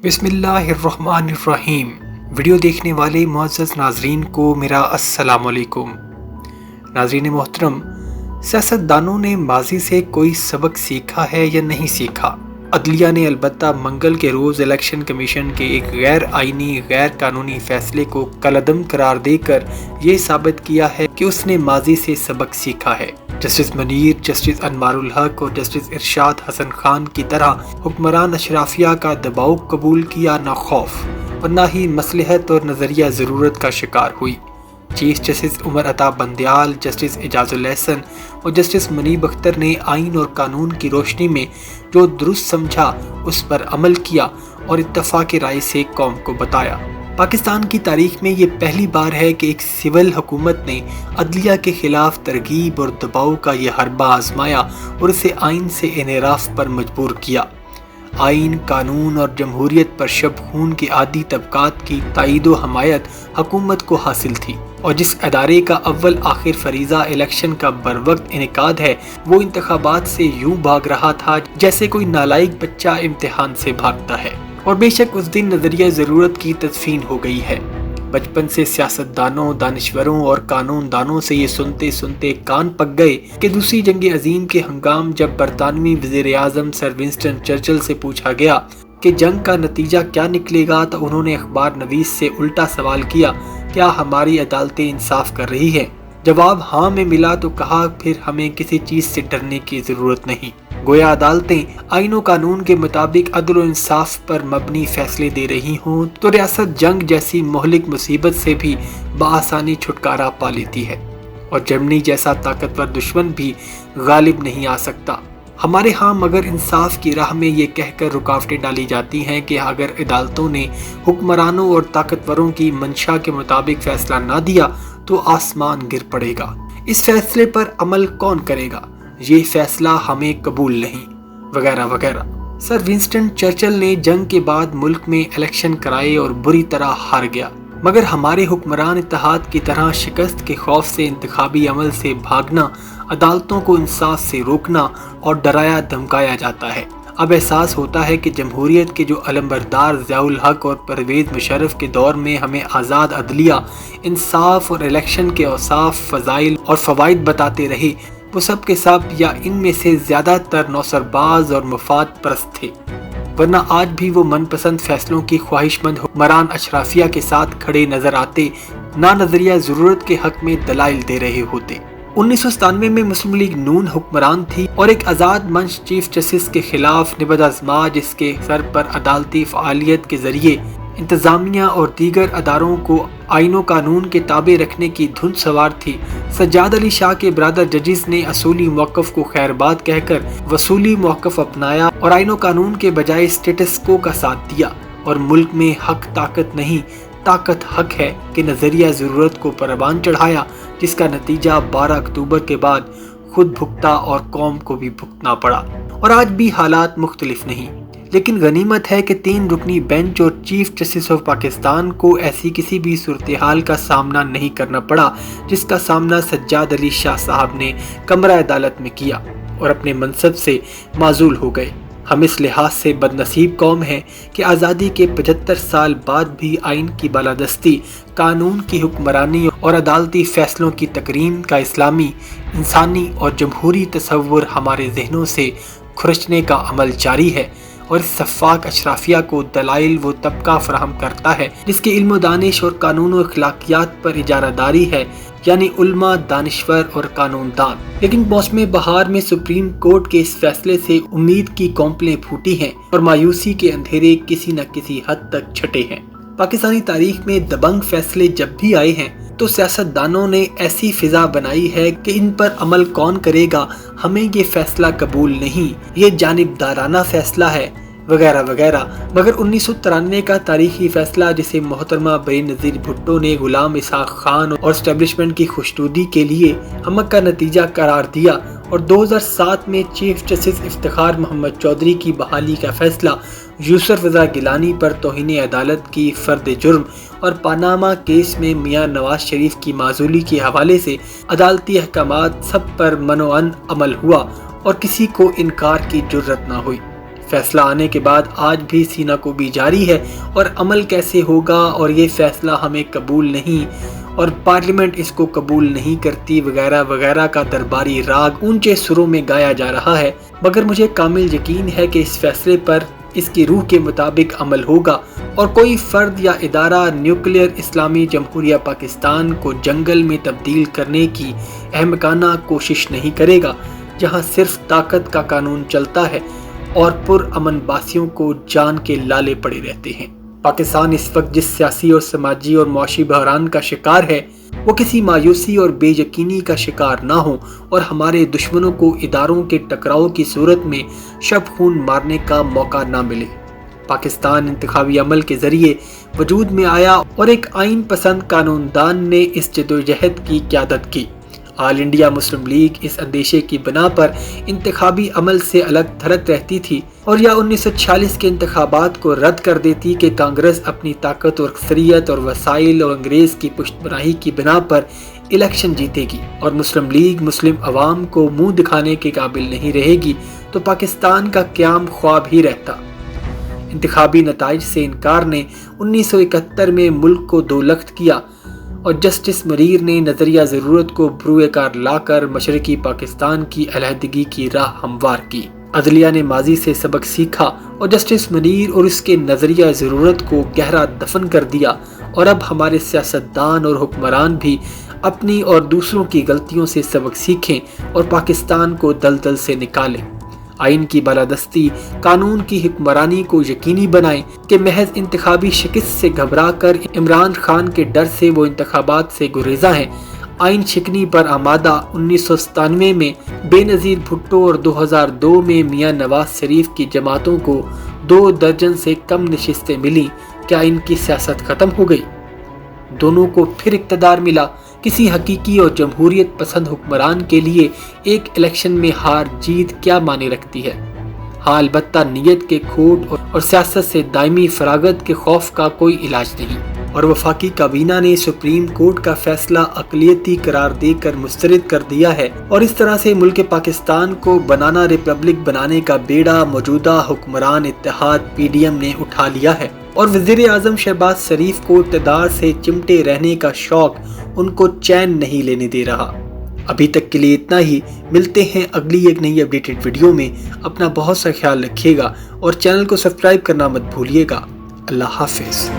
بسم اللہ الرحمن الرحیم۔ ویڈیو دیکھنے والے معزز ناظرین کو میرا السلام علیکم۔ ناظرین محترم، سیاستدانوں نے ماضی سے کوئی سبق سیکھا ہے یا نہیں سیکھا؟ عدلیہ نے البتہ منگل کے روز الیکشن کمیشن کے ایک غیر آئینی غیر قانونی فیصلے کو کالعدم قرار دے کر یہ ثابت کیا ہے کہ اس نے ماضی سے سبق سیکھا ہے۔ جسٹس منیر، جسٹس انوار الحق اور جسٹس ارشاد حسن خان کی طرح حکمران اشرافیہ کا دباؤ قبول کیا نہ خوف اور نہ ہی مصلحت اور نظریہ ضرورت کا شکار ہوئی۔ Chief justice Umar Ata Bandial, justice Ijaz ul Ahsan اور جسٹس منیب اختر نے آئین اور قانون کی روشنی میں جو درست سمجھا اس پر عمل کیا اور اتفاق رائے سے قوم کو بتایا۔ پاکستان کی تاریخ میں یہ پہلی بار ہے کہ ایک سول حکومت نے عدلیہ کے خلاف ترغیب اور دباؤ کا یہ حربہ آزمایا اور اسے آئین سے انحراف پر مجبور کیا۔ آئین، قانون اور جمہوریت پر شب خون کے عادی طبقات کی تائید و حمایت حکومت کو حاصل تھی، اور جس ادارے کا اول آخر فریضہ الیکشن کا بروقت انعقاد ہے، وہ انتخابات سے یوں بھاگ رہا تھا جیسے کوئی نالائق بچہ امتحان سے بھاگتا ہے۔ اور بے شک اس دن نظریہ ضرورت کی تدفین ہو گئی ہے۔ بچپن سے سیاستدانوں، دانشوروں اور قانون دانوں سے یہ سنتے سنتے کان پک گئے کہ دوسری جنگ عظیم کے ہنگام جب برطانوی وزیر اعظم سر ونسٹن چرچل سے پوچھا گیا کہ جنگ کا نتیجہ کیا نکلے گا، تو انہوں نے اخبار نویس سے الٹا سوال کیا، کیا ہماری عدالتیں انصاف کر رہی ہیں؟ جواب ہاں میں ملا تو کہا پھر ہمیں کسی چیز سے ڈرنے کی ضرورت نہیں۔ گویا عدالتیں آئین و قانون کے مطابق عدل و انصاف پر مبنی فیصلے دے رہی ہوں تو ریاست جنگ جیسی مہلک مصیبت سے بھی بآسانی چھٹکارا پا لیتی ہے، اور جرمنی جیسا طاقتور دشمن بھی غالب نہیں آ سکتا۔ ہمارے ہاں مگر انصاف کی راہ میں یہ کہہ کر رکاوٹیں ڈالی جاتی ہیں کہ اگر عدالتوں نے حکمرانوں اور طاقتوروں کی منشا کے مطابق فیصلہ نہ دیا تو آسمان گر پڑے گا، اس فیصلے پر عمل کون کرے گا، یہ فیصلہ ہمیں قبول نہیں، وغیرہ وغیرہ۔ سر ونسٹن چرچل نے جنگ کے بعد ملک میں الیکشن کرائے اور بری طرح ہار گیا، مگر ہمارے حکمران اتحاد کی طرح شکست کے خوف سے انتخابی عمل سے بھاگنا، عدالتوں کو انصاف سے روکنا اور ڈرایا دھمکایا جاتا ہے۔ اب احساس ہوتا ہے کہ جمہوریت کے جو علمبردار ضیاء الحق اور پرویز مشرف کے دور میں ہمیں آزاد عدلیہ، انصاف اور الیکشن کے اوصاف، فضائل اور فوائد بتاتے رہے، وہ سب کے سب یا ان میں سے زیادہ تر نوسرباز اور مفاد پرست تھے، ورنہ آج بھی وہ من پسند فیصلوں کی خواہش مند حکمران اشرافیہ کے ساتھ کھڑے نظر آتے، نہ نظریہ ضرورت کے حق میں دلائل دے رہے ہوتے۔ 1997 میں مسلم لیگ نون حکمران تھی اور ایک آزاد منچ چیف جسٹس کے خلاف نبض آزما، جس کے سر پر عدالتی فعالیت کے ذریعے انتظامیہ اور دیگر اداروں کو آئین و قانون کے تابع رکھنے کی دھن سوار تھی۔ سجاد علی شاہ کے برادر ججز نے اصولی موقف کو خیرباد کہہ کر وصولی موقف اپنایا اور آئین و قانون کے بجائے اسٹیٹس کو کا ساتھ دیا، اور ملک میں حق طاقت نہیں، طاقت حق ہے کہ نظریہ ضرورت کو پروان چڑھایا، جس کا نتیجہ 12 اکتوبر کے بعد خود بھگتا اور قوم کو بھی بھگتنا پڑا۔ اور آج بھی حالات مختلف نہیں، لیکن غنیمت ہے کہ 3 رکنی بینچ اور چیف جسٹس آف پاکستان کو ایسی کسی بھی صورتحال کا سامنا نہیں کرنا پڑا جس کا سامنا سجاد علی شاہ صاحب نے کمرہ عدالت میں کیا اور اپنے منصب سے معزول ہو گئے۔ ہم اس لحاظ سے بدنصیب قوم ہیں کہ آزادی کے 75 سال بعد بھی آئین کی بالادستی، قانون کی حکمرانی اور عدالتی فیصلوں کی تکریم کا اسلامی، انسانی اور جمہوری تصور ہمارے ذہنوں سے کھرچنے کا عمل جاری ہے، اور اس سفاک اشرافیہ کو دلائل وہ طبقہ فراہم کرتا ہے جس کے علم و دانش اور قانون و اخلاقیات پر اجارہ داری ہے، یعنی علماء، دانشور اور قانون دان۔ لیکن موسم بہار میں سپریم کورٹ کے اس فیصلے سے امید کی کونپلیں پھوٹی ہیں اور مایوسی کے اندھیرے کسی نہ کسی حد تک چھٹے ہیں۔ پاکستانی تاریخ میں دبنگ فیصلے جب بھی آئے ہیں تو سیاستدانوں نے ایسی فضا بنائی ہے کہ ان پر عمل کون کرے گا، ہمیں یہ فیصلہ قبول نہیں، یہ جانبدارانہ فیصلہ ہے، وغیرہ وغیرہ۔ مگر 1993 کا تاریخی فیصلہ، جسے محترمہ بے نظیر بھٹو نے غلام اسحاق خان اور اسٹیبلشمنٹ کی خوشنودی کے لیے حمق کا نتیجہ قرار دیا، اور 2007 میں چیف جسٹس افتخار محمد چودھری کی بحالی کا فیصلہ، یوسف رضا گیلانی پر توہین عدالت کی فرد جرم اور پاناما کیس میں میاں نواز شریف کی معزولی کے حوالے سے عدالتی احکامات، سب پر منوعن عمل ہوا اور کسی کو انکار کی جرت نہ ہوئی۔ فیصلہ آنے کے بعد آج بھی سینہ کوبی جاری ہے اور عمل کیسے ہوگا اور یہ فیصلہ ہمیں قبول نہیں اور پارلیمنٹ اس کو قبول نہیں کرتی وغیرہ وغیرہ کا درباری راگ اونچے سروں میں گایا جا رہا ہے، مگر مجھے کامل یقین ہے کہ اس فیصلے پر اس کی روح کے مطابق عمل ہوگا اور کوئی فرد یا ادارہ نیوکلیئر اسلامی جمہوریہ پاکستان کو جنگل میں تبدیل کرنے کی احمقانہ کوشش نہیں کرے گا، جہاں صرف طاقت کا قانون چلتا ہے اور پرامن باسیوں کو جان کے لالے پڑے رہتے ہیں۔ پاکستان اس وقت جس سیاسی اور سماجی اور معاشی بحران کا شکار ہے، وہ کسی مایوسی اور بے یقینی کا شکار نہ ہو اور ہمارے دشمنوں کو اداروں کے ٹکراؤ کی صورت میں شب خون مارنے کا موقع نہ ملے۔ پاکستان انتخابی عمل کے ذریعے وجود میں آیا اور ایک آئین پسند قانون دان نے اس جدوجہد کی قیادت کی۔ آل انڈیا مسلم لیگ اس اندیشے کی بنا پر انتخابی عمل سے الگ تھلگ رہتی تھی اور یا 1946 کے انتخابات کو رد کر دیتی کہ کانگریس اپنی طاقت اور اکثریت اور وسائل اور انگریز کی پشت پناہی کی بنا پر الیکشن جیتے گی اور مسلم لیگ مسلم عوام کو منہ دکھانے کے قابل نہیں رہے گی تو پاکستان کا قیام خواب ہی رہتا۔ انتخابی نتائج سے انکار نے 1971 میں ملک کو دو لخت کیا اور جسٹس منیر نے نظریہ ضرورت کو بروئے کار لا کر مشرقی پاکستان کی علیحدگی کی راہ ہموار کی۔ عدلیہ نے ماضی سے سبق سیکھا اور جسٹس منیر اور اس کے نظریہ ضرورت کو گہرا دفن کر دیا اور اب ہمارے سیاستدان اور حکمران بھی اپنی اور دوسروں کی غلطیوں سے سبق سیکھیں اور پاکستان کو دلدل سے نکالیں۔ آئین کی بالادستی، قانون کی حکمرانی کو یقینی بنائیں کہ محض انتخابی شکست سے گھبرا کر عمران خان کے ڈر سے وہ انتخابات سے گریزاں ہیں۔ آئین شکنی پر آمادہ 1997 میں بے نظیر بھٹو اور 2002 میں میاں نواز شریف کی جماعتوں کو 2 درجن سے کم نشستیں ملیں۔ کیا ان کی سیاست ختم ہو گئی؟ دونوں کو پھر اقتدار ملا۔ کسی حقیقی اور جمہوریت پسند حکمران کے لیے ایک الیکشن میں ہار جیت کیا معنی رکھتی ہے؟ ہاں، البتہ نیت کے کھوٹ اور سیاست سے دائمی فراغت کے خوف کا کوئی علاج نہیں۔ اور وفاقی کابینہ نے سپریم کورٹ کا فیصلہ اقلیتی قرار دے کر مسترد کر دیا ہے اور اس طرح سے ملک پاکستان کو بنانا ریپبلک بنانے کا بیڑا موجودہ حکمران اتحاد PDM نے اٹھا لیا ہے اور وزیر اعظم شہباز شریف کو اقتدار سے چمٹے رہنے کا شوق ان کو چین نہیں لینے دے رہا۔ ابھی تک کے لیے اتنا ہی، ملتے ہیں اگلی ایک نئی اپڈیٹڈ ویڈیو میں۔ اپنا بہت سا خیال رکھیے گا اور چینل کو سبسکرائب کرنا مت بھولیے گا۔ اللہ حافظ۔